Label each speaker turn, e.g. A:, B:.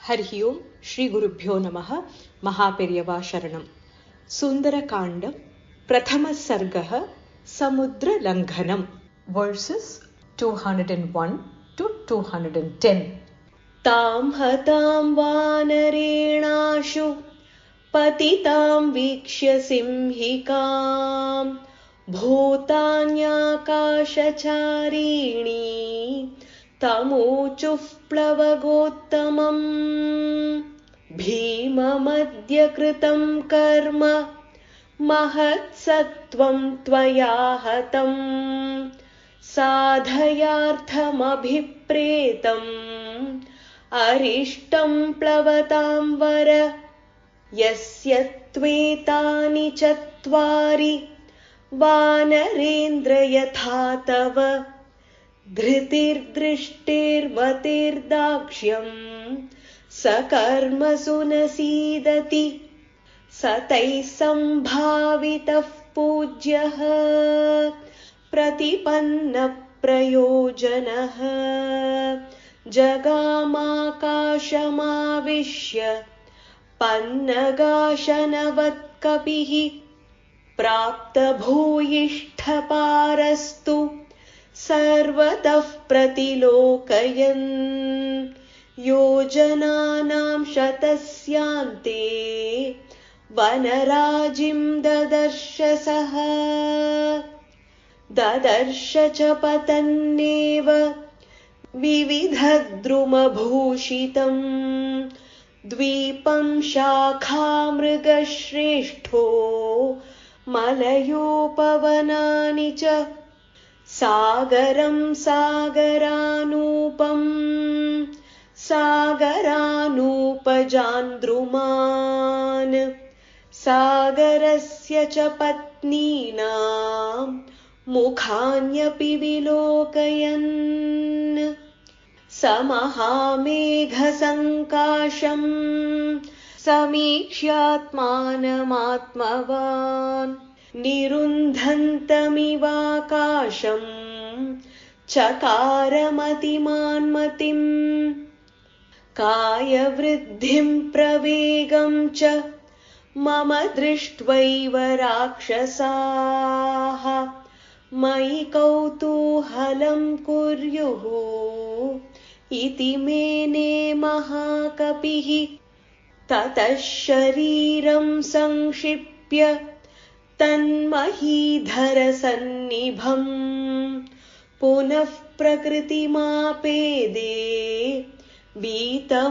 A: हरिः ओं श्रीगुरुभ्यो नमः महापेरियवा शरणं सुन्दरकाण्डं प्रथमः सर्गः समुद्रलङ्घनं वर्सेस् 201 to 210 तां हतां वानरेणाशु पतितां वीक्ष्य सिंहिकां भूतान्याकाशचारिणी तमूचुः प्लवगोत्तमम् भीममद्य कृतं कर्म महत्सत्त्वं त्वया हतम् साधयार्थमभिप्रेतम् अरिष्टं प्लवतां वर यस्य त्वेतानि चत्वारि वानरेन्द्र यथा तव धृतिर्दृष्टिर्मतिर्दाक्ष्यं सकर्मसु न सीदति स तैः सम्भावितः पूज्यः प्रतिपन्नप्रयोजनः जगामाकाशमाविश्य पन्नगाशनवत्कपिः प्राप्तभूयिष्ठपारस्तु सर्वतः प्रतिलोकयन् योजनानां शतस्यान्ते वनराजिं ददर्श सः ददर्श च पतन्नेव विविधद्रुमभूषितं द्वीपं शाखामृगश्रेष्ठो मलयोपवनानि च सागरं सागरानूपं सागरानूपजान्द्रुमान् सागरस्य च पत्नीनां मुखान्यपि विलोकयन् समहामेघसङ्काशं समीक्ष्यात्मानमात्मवान् निरुन्धन्तमिवाकाशं चकारमतिमान्मतिं कायवृद्धिं प्रवेगं च मम दृष्ट्वैव राक्षसाः मयि कौतूहलं कुर्युः इति मेने महाकपिः ततः शरीरं संक्षिप्य तन्महीधरसन्निभम् पुनः प्रकृतिमापेदे वीतमोहैवात्मवान्